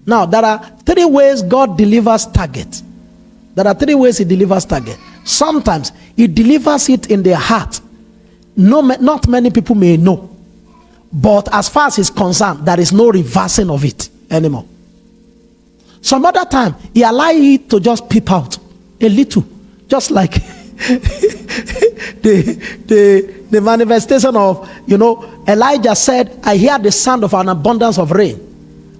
Now, there are three ways God delivers target. There are three ways he delivers target. Sometimes he delivers it in their heart. Not many people may know. But as far as he's concerned, there is no reversing of it anymore. Some other time, he allows it to just peep out a little. Just like the manifestation of, Elijah said, I hear the sound of an abundance of rain.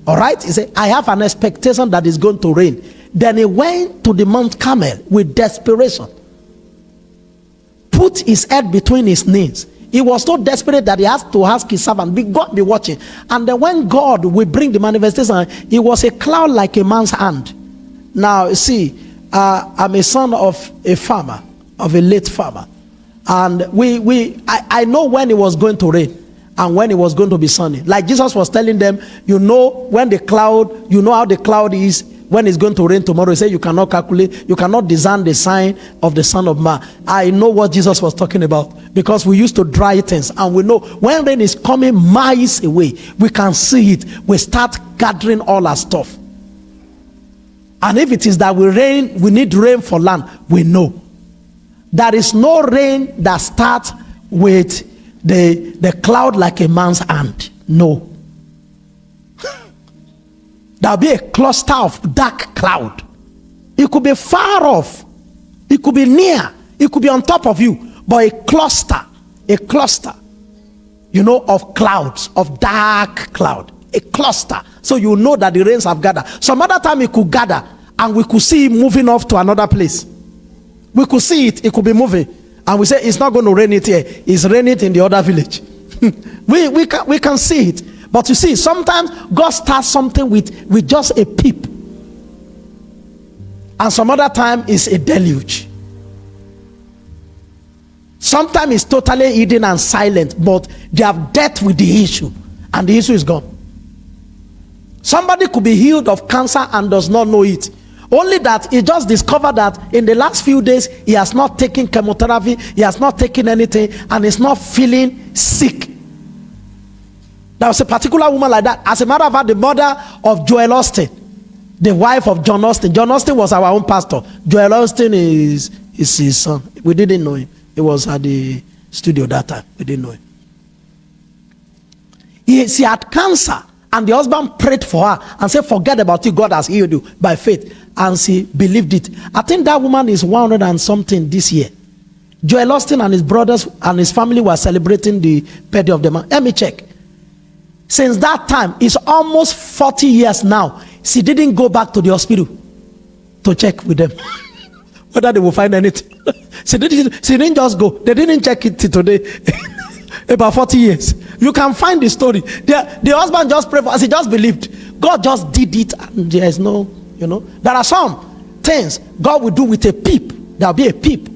All right? He said, I have an expectation that it's going to rain. Then he went to the Mount Carmel with desperation. Put his head between his knees. He was so desperate that he has to ask his servant, God be watching. And then when God will bring the manifestation, it was a cloud like a man's hand. Now, see, I'm a son of a farmer, of a late farmer. And I know when it was going to rain and when it was going to be sunny. Like Jesus was telling them, when the cloud, how the cloud is, when it's going to rain tomorrow. He said you cannot calculate, you cannot discern the sign of the Son of Man. I know what Jesus was talking about, because we used to dry things, and we know when rain is coming miles away, we can see it. We start gathering all our stuff. And if it is that we need rain for land, we know. There is no rain that starts with the cloud like a man's hand. No. There'll be a cluster of dark cloud. It could be far off. It could be near. It could be on top of you. But a cluster, of clouds, of dark cloud. A cluster. So you know that the rains have gathered. Some other time it could gather and we could see it moving off to another place. We could see it. It could be moving. And we say it's not going to rain it here. It's raining it in the other village. we can see it. But you see, sometimes God starts something with just a peep. And some other time is a deluge. Sometimes it's totally hidden and silent, but they have dealt with the issue, and the issue is gone. Somebody could be healed of cancer and does not know it. Only that he just discovered that in the last few days, he has not taken chemotherapy, he has not taken anything, and is not feeling sick. There was a particular woman like that. As a matter of fact, the mother of Joel Austin, the wife of John Austin. John Austin was our own pastor. Joel Austin is his son. We didn't know him. He was at the studio that time. We didn't know him. She had cancer, and the husband prayed for her and said, forget about it, God has healed you by faith. And she believed it. I think that woman is 100 and something this year. Joel Austin and his brothers and his family were celebrating the birthday of the man. Let me check. Since that time, it's almost 40 years now. She didn't go back to the hospital to check with them whether they will find anything. She didn't just go. They didn't check it till today. About 40 years. You can find the story. The husband just prayed for us. He just believed. God just did it. And there is no, There are some things God will do with a peep. There will be a peep.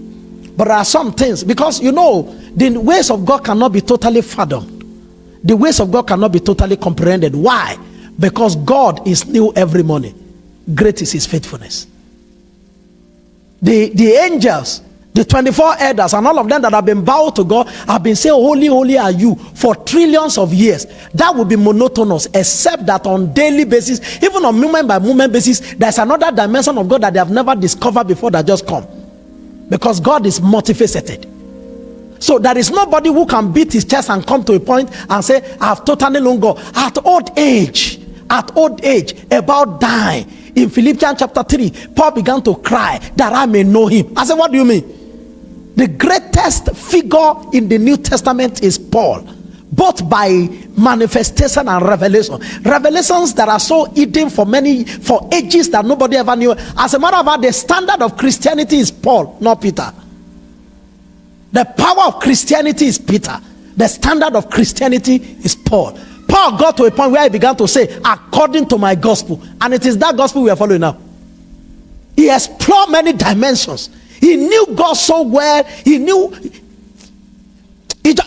But there are some things, because the ways of God cannot be totally fathomed. The ways of God cannot be totally comprehended. Why? Because God is new every morning. Great is his faithfulness. The angels, the 24 elders, and all of them that have been bowed to God have been saying, holy, holy are you, for trillions of years. That will be monotonous, except that on daily basis, even on moment by moment basis, there's another dimension of God that they have never discovered before that just come. Because God is multifaceted. So there is nobody who can beat his chest and come to a point and say, I have totally known God. At old age, about dying, in Philippians chapter 3, Paul began to cry that I may know him. I said, what do you mean? The greatest figure in the New Testament is Paul, both by manifestation and revelation. Revelations that are so hidden for ages that nobody ever knew. As a matter of fact, the standard of Christianity is Paul, not Peter. The power of Christianity is Peter. The standard of Christianity is Paul. Paul got to a point where he began to say, according to my gospel. And it is that gospel we are following now. He explored many dimensions. He knew God so well. He knew.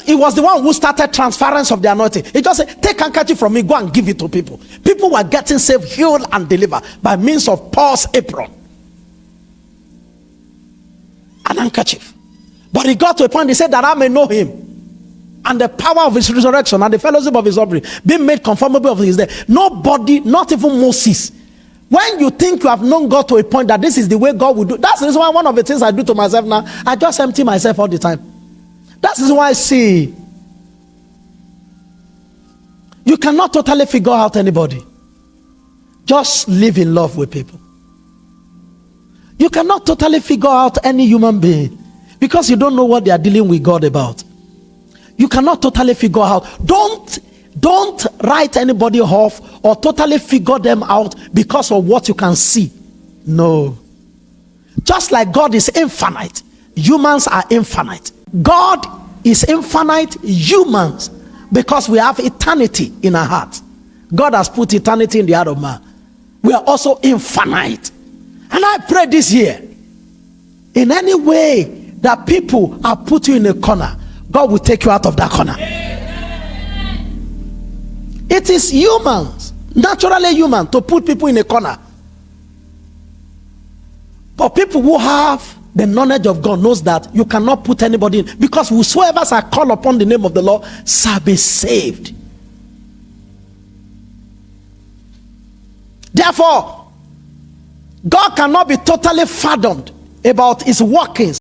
He was the one who started transference of the anointing. He just said, take handkerchief from me, go and give it to people. People were getting saved, healed, and delivered by means of Paul's apron. An handkerchief. But he got to a point, he said that I may know him, and the power of his resurrection and the fellowship of his offering, being made conformable of his death. Nobody, not even Moses, When you think you have known God to a point that this is the way God will do, that's the reason why one of the things I do to myself now, I just empty myself all the time. That's the reason why I see you cannot totally figure out anybody. Just live in love with people. You cannot totally figure out any human being because you don't know what they are dealing with God about. You cannot totally figure out. Don't write anybody off or totally figure them out because of what you can see. No. Just like God is infinite, humans are infinite. God is infinite, humans, because we have eternity in our heart. God has put eternity in the heart of man. We are also infinite. And I pray this year, in any way that people are put you in a corner, God will take you out of that corner. It is humans, naturally human, to put people in a corner. But people who have the knowledge of God knows that you cannot put anybody in, because whosoever shall call upon the name of the Lord shall be saved. Therefore, God cannot be totally fathomed about his workings